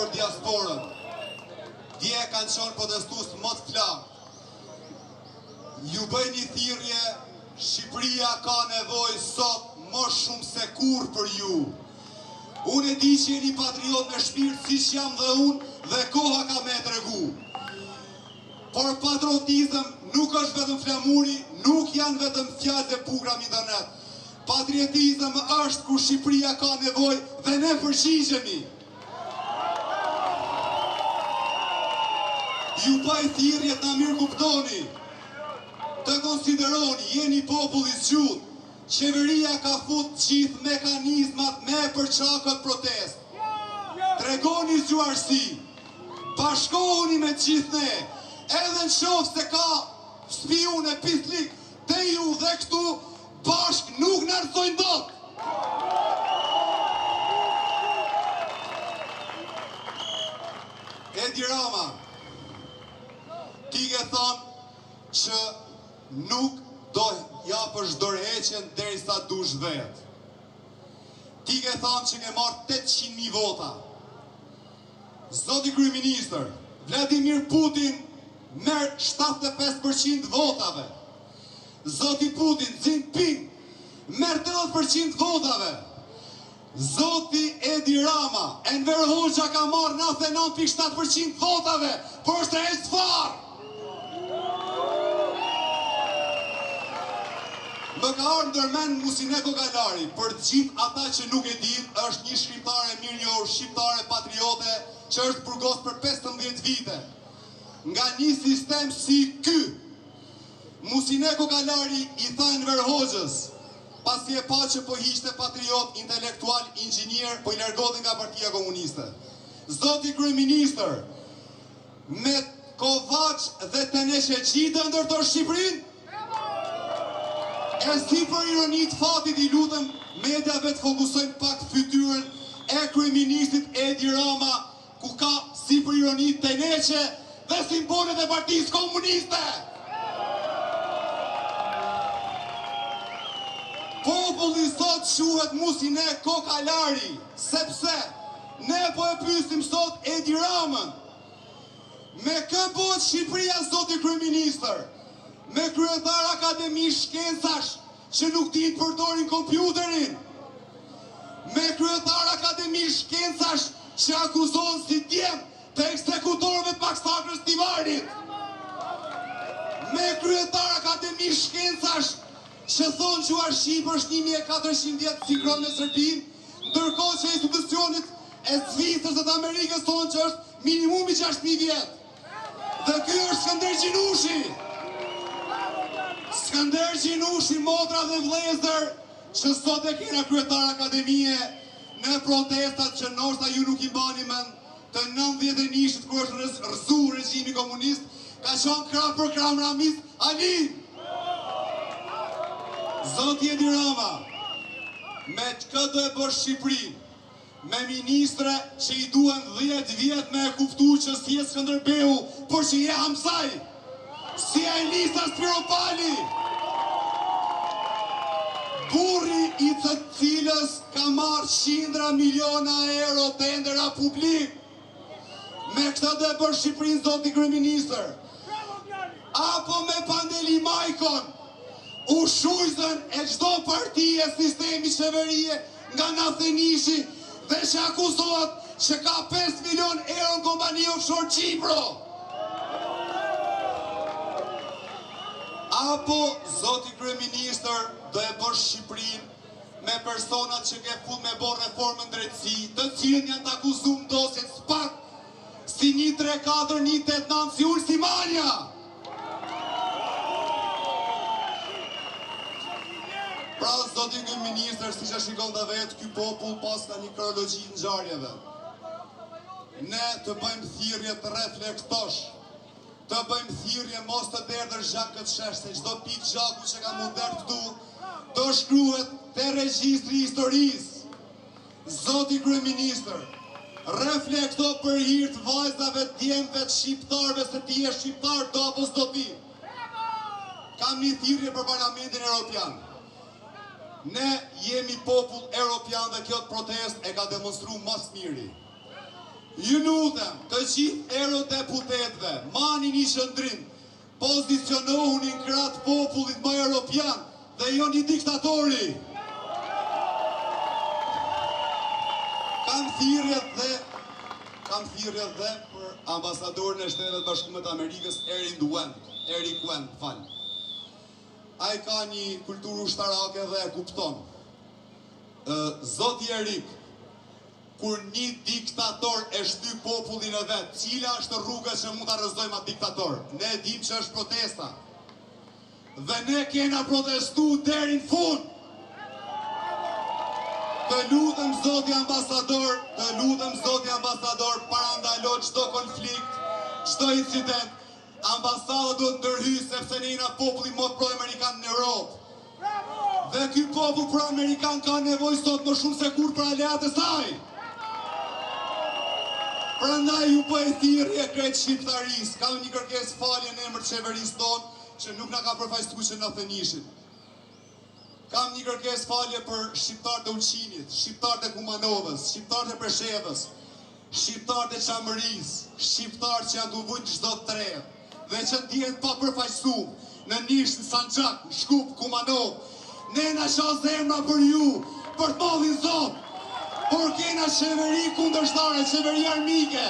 për diasporën. Dje kanë qenë protestus më të flakë. Ju bëjni thirrje, Shqipëria ka nevojë sot më shumë se kur për ju. Unë e di që jeni patriot me shpirt siç jam dhe unë dhe koha ka me tregu. Por patriotizëm nuk është vetëm flamuri, nuk janë vetëm fjalë e bukura në internet. Patriotizëm është kur Shqipëria ka nevojë dhe ne përgjigjemi. Ju bëj thirrje ta mirë kuptoni. Të konsideroni, jeni popull i zgjut. Qeveria ka fut gjithë mekanizmat me përçakët protest. Tregoni zgjuarsi. Bashkohuni me gjithë ne. Edhe në qoftë se ka spiun e pislik te ju dhe këtu, bashk nuk në arsojnë dot. Edi Rama, ti ke thonë që nuk do japësh dorëheqjen derisa dush vetë. Ti ke thonë që ke marrë 800.000 vota. Zoti kryeministër, Vladimir Putin merr 75% votave. Zoti Putin, Xi Jinping, merr 80% votave. Zoti Edi Rama, Enver Hoxha ka marrë 99.7% votave, por është e çfarë? Më ka ardhur ndërmend Musineko Galari, për gjithë ata që nuk e dinë, është një shkrimtare mirë njohur, shqiptare patriote, që është burgos për 15 vite. Nga një sistem si ky, Musineko Galari i tha Enver Hoxhës, pasi e pa që po hiqte patriot, intelektual, inxhinier, po i largohej nga Partia Komuniste. Zoti kryeministër, me Kovaç dhe Teneşeci do ndërtosh Shqipërinë? E si për ironi të fatit i lutem, mediave të fokusojnë pak fytyrën e kryeministit Edi Rama, ku ka si për ironi Teneçe dhe simbolet e Partisë Komuniste. Populli sot quhet Musineko Galari, sepse ne po e pyesim sot Edi Ramën. Me kë bëhet Shqipëria, zoti kryeministër? Me kryetar akademi shkencash që nuk dinë përdorin kompjuterin. Me kryetar akademi shkencash që akuzohen si djem të ekzekutorëve të Maksakrës Tivarit. Me kryetar akademi shkencash që thonë që Shqipë është 1400 vjetë sinkron me Serbinë, ndërkohë që institucionit e Zvicrës dhe të Amerikës thonë që është minimumi 6000 vjetë. Dhe ky është Skënder Gjinushi. Skënder Gjinushi, motra dhe vëllezër, që sot e kena kryetar akademie në protestat që ndoshta ju nuk i mbani mend, të 91-shit kur është rrëzu regjimi komunist, ka qenë krah për krah Ramis Ali. Zoti Edi Rama, me këtë do e bësh Shqipërinë, me ministre që i duhen 10 vjet me e kuptu që si e Skënderbeu, por që je Hamzaj, si e Elisa Spiropali, burri i të cilës ka marrë 100 miliona euro tendera publik. Me këtë do e bësh Shqipërinë, zoti kryeministër. Apo me Pandeli Majkon, ushujzën e çdo partije sistemi qeverie nga Nathenishi dhe që akuzohet që ka 5 milion euro në kompani offshore Qipro. Apo, zoti kryeministër, do e bësh Shqipërinë me personat që ke fut me bërë reformën drejtësi, të cilën janë të akuzuar dosjet SPAK, si 134, 189, si Ulsimania. Pra, zoti kryeministër, si që shikon dhe vetë, ky popull pas ka një kronologji në ngjarjeve. Ne të bëjmë thirrje të reflektosh, të bëjmë thirrje mos të derdhësh zhak këtë shesh, se çdo pikë gjaku që ka mundur këtu, të shkruhet te regjistri i historisë. Zoti kryeministër, reflekto për hir të vajzave, djemve, të shqiptarëve, se ti je shqiptar do apo s'do ti. Kam një thirrje për Parlamentin Evropian. Ne jemi popull evropian dhe kjo protest e ka demonstruar mas miri. Ju lutem të gjithë eurodeputetëve, mani një shëndrim, pozicionohuni në krah popullit më europian dhe jo një diktatori. Kam thirrjet dhe për ambasadorin e Shtetit Bashkuar të Amerikës, Eric Wendt. Ai ka një kulturë ushtarake dhe e kupton. Zoti Erik, kur një diktator e shtyp popullin e vet, cila është rruga që mund ta rrëzojmë atë diktator? Ne e dim që është protesta. Dhe ne kena protestu deri në fund. Të lutem zoti ambasador, parandalo çdo konflikt, çdo incident. Ambasada duhet ndërhyjë sepse ne jena populli më pro-amerikan në Europë. Dhe ky popull pro-amerikan ka nevojë sot më shumë se kur për aleatë e saj. Prandaj ju bëj thirrje krejt shqiptarisë, kam një kërkesë falje në emër të qeverisë tonë që nuk na ka përfaqësuar që na thënishin. Kam një kërkesë falje për shqiptarët e Ulqinit, shqiptarët e Kumanovës, shqiptarët e Preshevës, shqiptarët e Çamërisë, shqiptarët që janë të vujt çdo tre, dhe që ndihen pa përfaqësuar në Nish, në Sanxhak, në Shkup, Kumanov. Ne na shoh zemra për ju, për të mollin zot. Por kena qeveri kundërshtare, qeveri armike.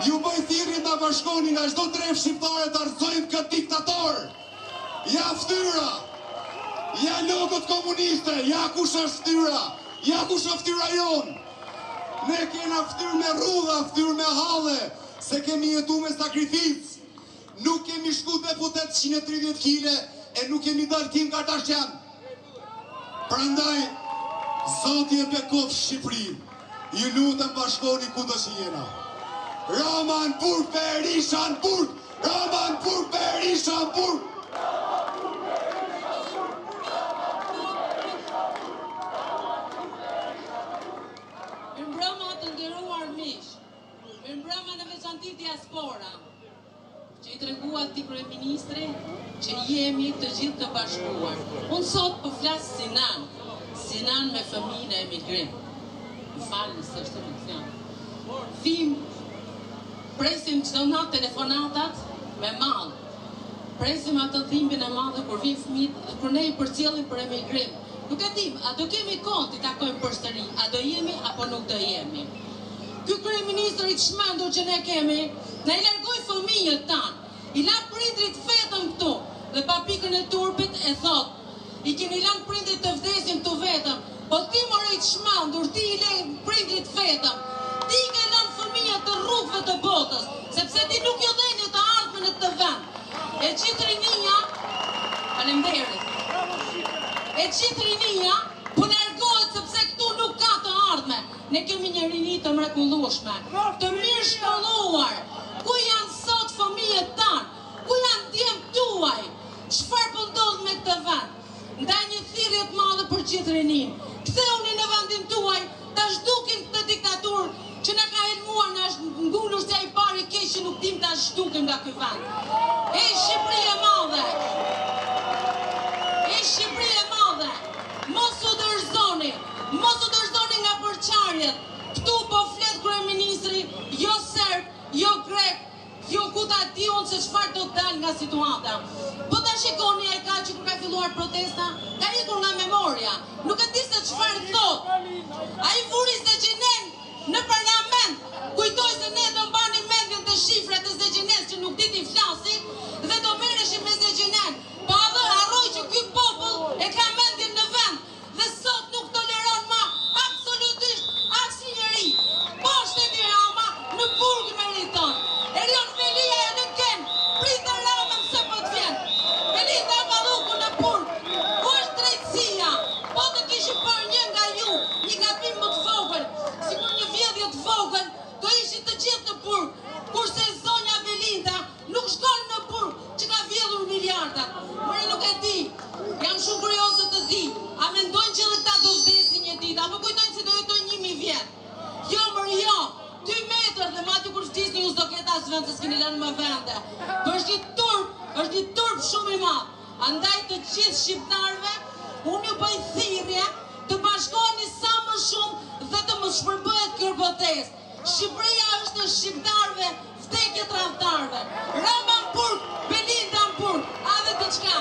Ju bëj thirrje ta bashkoni nga çdo tref shqiptare të arrzojmë këtë diktator. Ja ftyra. Ja logot komuniste, ja kush është ftyra. Ja kush është ftyra jon. Ne kena ftyrë me rrudha, ftyrë me halle, se kemi jetu me sakrificë. Nuk kemi shku deputet 130 kg e nuk kemi dalë Kim Kardashian. Prandaj zoti e bekov Shqipërinë. Ju lutem bashkoni kudo që jena. Rama në burg, Berisha në burg. Rama në burg, Berisha në burg. Mirëmbrëma të nderuar miq. Mirëmbrëma në veçanti diaspora. Që i treguat ti kryeministri që jemi të gjithë të bashkuar. Unë sot po flas Sinan me fëmijën e emigrim. Më falni se është emocion. Presim çdo natë telefonatat me mall. Presim atë dhimbjen e madhe kur vin fëmijët, kur ne i përcjellim për emigrim. Nuk e dim, a do kemi kohë të takojmë përsëri, a do jemi apo nuk do jemi. Ky kryeministri i çmendur që ne kemi, na i largoi fëmijët tan. I la prindrit vetëm këtu dhe pa pikën e turpit e thot, i keni lanë prindrit të vdesin të vetëm, po ti more i çmendur, ti i le prindrit vetëm. Ti ke lanë fëmijët të rrugëve të botës, sepse ti nuk jo dheni të ardhmen në këtë vend. E qitë rinia, faleminderit. E qitë rinia, po largohet sepse këtu nuk ka të ardhme. Ne kemi një rini të mrekullueshme, të mirë shkolluar. Ku janë sot fëmijët tanë? Ku janë djemt tuaj? Çfarë po ndodh me këtë vend? Ndaj një thirrje të madhe për gjithë rinin. Ktheuni në vendin tuaj, ta zhdukim këtë diktaturë që na ka helmuar, na është ngulur se ai pari keq që nuk dim ta zhdukim nga ky vend. E Shqipëri e madhe! E Shqipëri e madhe! Mos u dorëzoni nga përçarjet. Ktu po flet kryeministri, jo serb, jo grek, jo ku ta di unë se çfarë do të dalë nga situata. Po ta shikoni ai ka që kur ka filluar protesta, ka ikur nga memoria. Nuk e di se çfarë thot. Ai vuri Zegjinen në parlament, kujtoi se ne do mbani mendjen të shifrat e Zegjinës që nuk diti flasi dhe do merreshim me Zegjinen. Po edhe harroi që ky popull e ka mendjen në vend dhe sot nuk toleron më absolutisht asnjë njeri. Poshteni Rama në burg meriton. Erion Velia e në ken, prita Ramën se po të vjen. Melita Balluku në burg. Ku është drejtësia? Po të kishim bërë një nga ju, një gabim më të vogël, sikur një vjedhje të vogël, do ishit të gjithë në burg, kurse zonja Belinda nuk shkon në burg që ka vjedhur miliardat. Mëre nuk e di, jam shumë kurioze të di, a mendojnë që edhe këta do vdesin një ditë, apo kujtojnë se do jetojnë 1000 vjet. Jo, mërë jo, 2 metër dhe mati kur vdisni ju s'do ketë as vend se s'keni lënë më vende. Po është një turp shumë i madh. Andaj të gjithë shqiptarëve, unë ju bëj thirrje të bashkoheni sa më shumë dhe të mos shpërbëhet kjo protestë. Shqipëria është e shqiptarëve, vdekje tradhtarëve. Rama në burg, Belinda në burg, a dhe diçka.